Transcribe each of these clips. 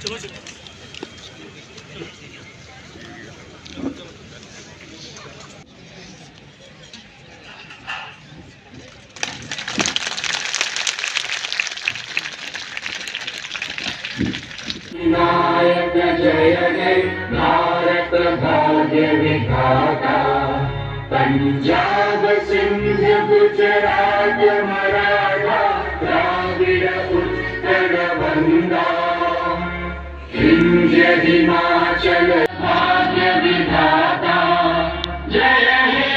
नायक जय जय भारत भाग्य विधाता, पंजाब सिंध गुजरात मराठा द्राविड़ उत्कल बंगा, विंध्य हिमाचल भाग्य विधाता, जय हे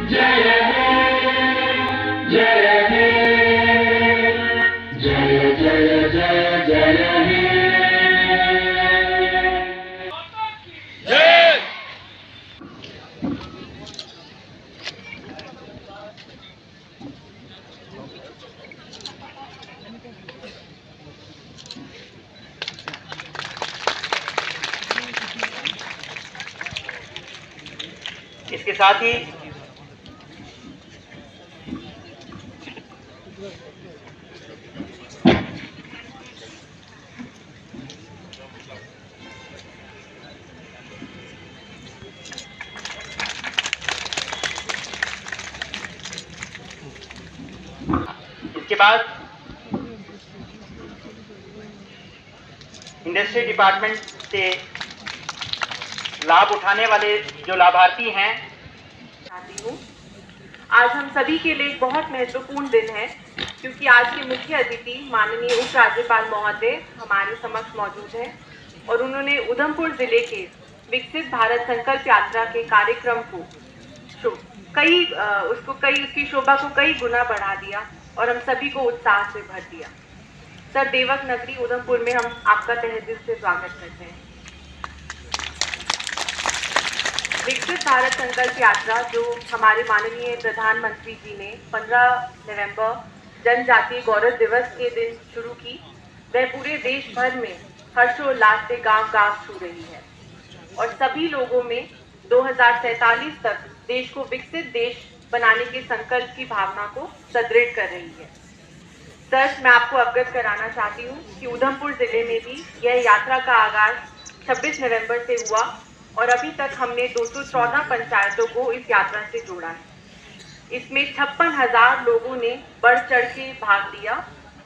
जय हे जय हे जय जय जय जय हे। इसके साथ ही इसके बाद इंडस्ट्री डिपार्टमेंट से लाभ उठाने वाले जो लाभार्थी हैं, आज हम सभी के लिए एक बहुत महत्वपूर्ण दिन है, क्योंकि आज के मुख्य अतिथि माननीय उप राज्यपाल महोदय हमारे समक्ष मौजूद हैं और उन्होंने उधमपुर जिले के विकसित भारत संकल्प यात्रा के कार्यक्रम को उसकी शोभा को कई गुना बढ़ा दिया और हम सभी को उत्साह से भर दिया। सर, देवक नगरी उधमपुर में हम आपका तहे दिल से स्वागत करते हैं। विकसित भारत संकल्प यात्रा जो हमारे माननीय प्रधानमंत्री जी ने 15 नवंबर जनजातीय गौरव दिवस के दिन शुरू की, वह पूरे देश भर में हर्षोल्लास से गांव-गांव छू रही है और सभी लोगों में 2047 तक देश को विकसित देश बनाने के संकल्प की भावना को सुदृढ़ कर रही है। सर, मैं आपको अवगत कराना चाहती हूँ कि उधमपुर जिले में भी यह यात्रा का आगाज 26 नवंबर से हुआ और अभी तक हमने 214 पंचायतों को इस यात्रा से जोड़ा है। इसमें 56,000 लोगों ने बढ़ चढ़ के भाग लिया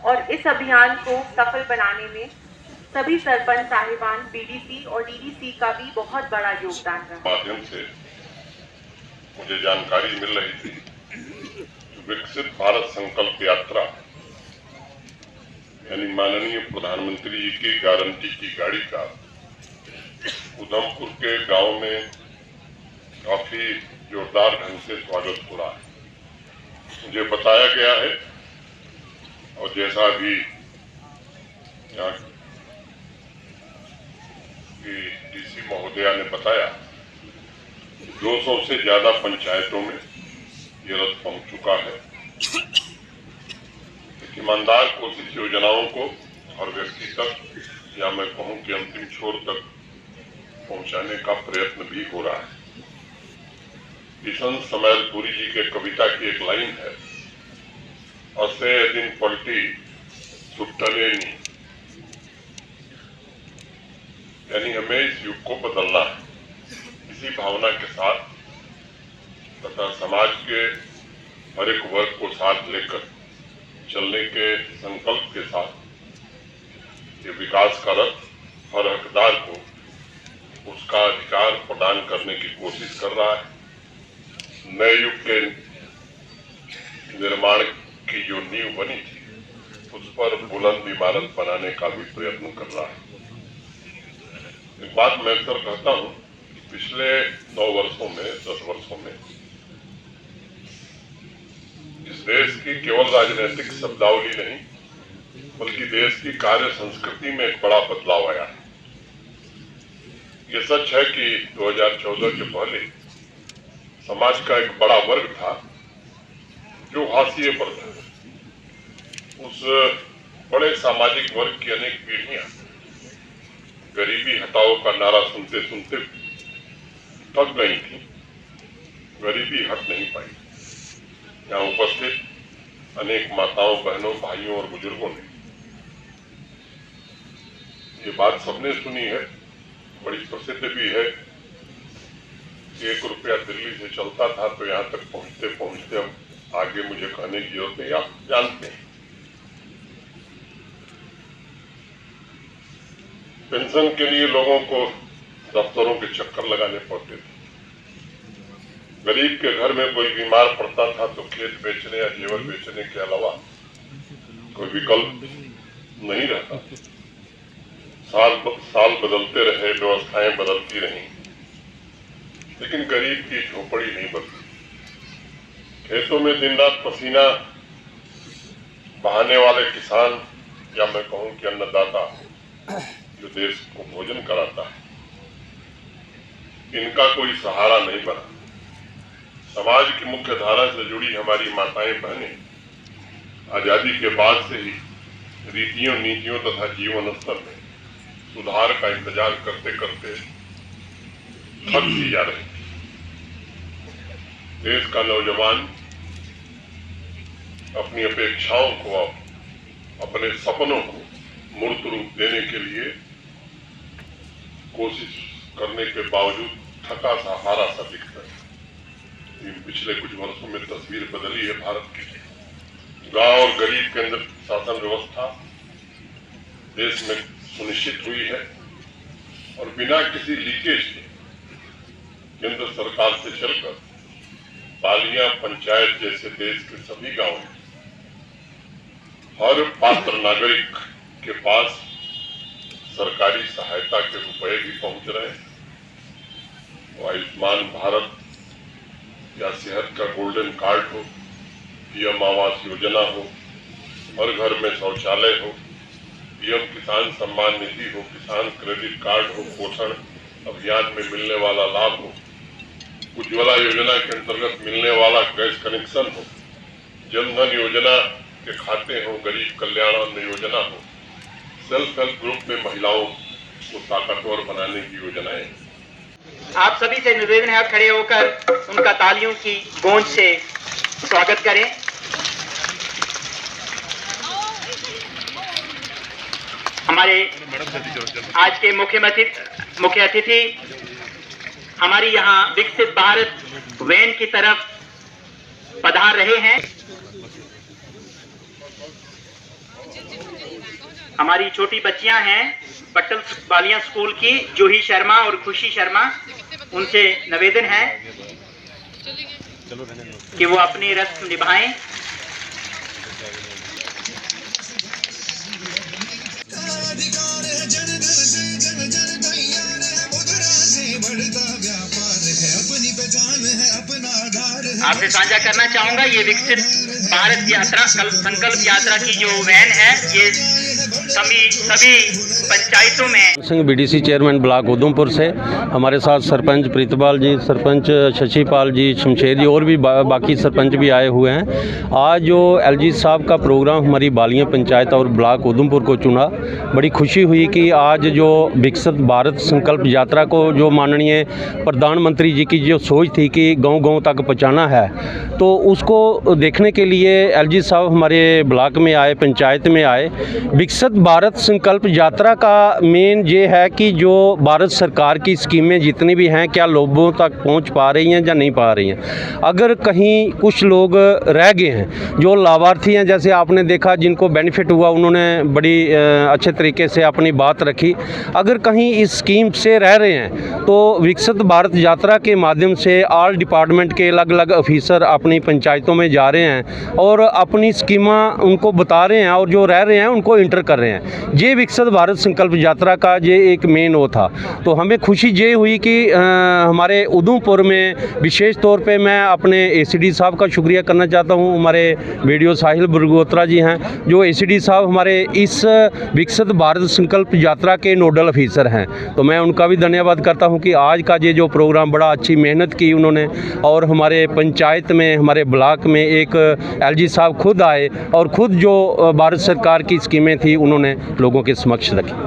और इस अभियान को सफल बनाने में सभी सरपंच साहिबान, बीडीसी और डीडीसी का भी बहुत बड़ा योगदान रहा। माध्यम से मुझे जानकारी मिल रही थी विकसित भारत संकल्प यात्रा यानी माननीय प्रधानमंत्री जी की गारंटी की गाड़ी का उधमपुर के गांव में काफी जोरदार ढंग से स्वागत हो रहा है। मुझे बताया गया है और जैसा अभी यहाँ की डीसी महोदया ने बताया, 200 से ज्यादा पंचायतों में ये रथ पहुंच चुका है। ईमानदार कोशिश योजनाओं को हर व्यक्ति तक या मैं कहूं कि अंतिम छोर तक पहुंचाने का प्रयत्न भी हो रहा है। किशन समैलपुरी जी के कविता की एक लाइन है, असे दिन पलटी सुट्टले नी, यानी हमें इस युग को बदलना है। इसी भावना के साथ तथा समाज के हर एक वर्ग को साथ लेकर चलने के संकल्प के साथ ये विकास का रथ हर हकदार को उसका अधिकार प्रदान करने की कोशिश कर रहा है। नए युग के निर्माण की जो नींव बनी थी उस पर बुलंद इमारत बनाने का भी प्रयत्न कर रहा है। एक बात मैं अक्सर कहता हूँ, पिछले 9 वर्षों में 10 वर्षों में इस देश की केवल राजनीतिक शब्दावली नहीं बल्कि देश की कार्य संस्कृति में एक बड़ा बदलाव आया है। ये सच है कि 2014 के पहले समाज का एक बड़ा वर्ग था जो हाशिए पर था। उस बड़े सामाजिक वर्ग की अनेक पीढ़ियां गरीबी हटाओ का नारा सुनते सुनते थक गई थी, गरीबी हट नहीं पाई। यहाँ उपस्थित अनेक माताओं, बहनों, भाइयों और बुजुर्गों ने ये बात सबने सुनी है, बड़ी प्रसिद्ध भी है। 1 रुपया दिल्ली से चलता था तो यहाँ तक पहुंचते पहुंचते अब आगे मुझे कहने की जरूरत नहीं, आप जानते हैं। पेंशन के लिए लोगों को दफ्तरों के चक्कर लगाने पड़ते थे। गरीब के घर में कोई बीमार पड़ता था तो खेत बेचने या जेवर बेचने के अलावा कोई विकल्प नहीं रहता। साल बदलते रहे, व्यवस्थाएं बदलती रहीं, लेकिन गरीब की झोपड़ी नहीं बदली। खेतों में दिन रात पसीना बहाने वाले किसान, या मैं कहूं कि अन्नदाता जो देश को भोजन कराता है, इनका कोई सहारा नहीं बना। समाज की मुख्य धारा से जुड़ी हमारी माताएं बहनें आजादी के बाद से ही रीतियों, नीतियों तथा जीवन स्तर में सुधार का इंतजार करते करते थक सी जा रही। देश का नौजवान अपनी अपेक्षाओं को, अपने सपनों को मूर्त रूप देने के लिए कोशिश करने के बावजूद थका सा, हारा सा दिखता है। इन पिछले कुछ वर्षों में तस्वीर बदली है भारत की। गांव और गरीब केंद्र शासन व्यवस्था देश में सुनिश्चित हुई है और बिना किसी लीकेज के केंद्र सरकार से चलकर बालियां पंचायत जैसे देश के सभी गांवों में हर पात्र नागरिक के पास सरकारी सहायता के रुपए भी पहुंच रहे हैं। आयुष्मान भारत या सेहत का गोल्डन कार्ड हो, पीएम आवास योजना हो, हर घर में शौचालय हो, पीएम किसान सम्मान निधि हो, किसान क्रेडिट कार्ड हो, पोषण अभियान में मिलने वाला लाभ हो, उज्ज्वला योजना के अंतर्गत मिलने वाला गैस कनेक्शन हो, जनधन योजना के खाते हो, गरीब कल्याण अन्न योजना हो, सेल्फ हेल्प ग्रुप में महिलाओं को ताकतवर बनाने की योजनाएं। आप सभी से निवेदन है, आप खड़े होकर उनका तालियों की गूंज से स्वागत करें। हमारे आज के मुख्य अतिथि हमारी यहाँ विकसित भारत वैन की तरफ पधार रहे हैं। हमारी छोटी बच्चियां हैं पट्टल बालियां स्कूल की, जूही शर्मा और खुशी शर्मा, उनसे निवेदन है कि वो अपनी रस्म निभाएं। आपसे साझा करना चाहूंगा, ये विकसित भारत यात्रा संकल्प यात्रा की जो वैन है, ये सभी पंचायतों में Singh BDC chairman block Udhampur से हमारे साथ सरपंच प्रीतपाल जी, सरपंच शशिपाल जी, शमशेर जी और भी बाकी सरपंच भी आए हुए हैं। आज जो एलजी साहब का प्रोग्राम हमारी बालियां पंचायत और ब्लॉक उधमपुर को चुना, बड़ी खुशी हुई कि आज जो विकसित भारत संकल्प यात्रा को जो माननीय प्रधानमंत्री जी की जो सोच थी कि गांव-गांव तक पहुंचाना है, तो उसको देखने के लिए एलजी साहब हमारे ब्लॉक में आए, पंचायत में आए। विकसित भारत संकल्प यात्रा का मेन ये है कि जो भारत सरकार की स्कीमें जितनी भी हैं, क्या लोगों तक पहुंच पा रही हैं या नहीं पा रही हैं। अगर कहीं कुछ लोग रह गए हैं, जो लाभार्थी हैं, जैसे आपने देखा जिनको बेनिफिट हुआ, उन्होंने बड़ी अच्छे तरीके से अपनी बात रखी। अगर कहीं इस स्कीम से रह रहे हैं तो विकसित भारत यात्रा के माध्यम से ऑल डिपार्टमेंट के अलग अलग ऑफिसर अपनी पंचायतों में जा रहे हैं और अपनी स्कीमां उनको बता रहे हैं और जो रह रहे हैं उनको इंटर कर रहे हैं। ये विकसित भारत संकल्प यात्रा का ये एक मेन वो था। तो हमें खुशी ये हुई कि हमारे उधमपुर में विशेष तौर पे मैं अपने एसीडी साहब का शुक्रिया करना चाहता हूँ। हमारे वीडियो साहिल बरगोत्रा जी हैं, जो एसीडी साहब हमारे इस विकसित भारत संकल्प यात्रा के नोडल ऑफिसर हैं, तो मैं उनका भी धन्यवाद करता हूँ कि आज का ये जो प्रोग्राम बड़ा अच्छी मेहनत की उन्होंने, और हमारे पंचायत में, हमारे ब्लॉक में एक एलजी साहब खुद आए और खुद जो भारत सरकार की स्कीमें थी उन्होंने लोगों के समक्ष रखी।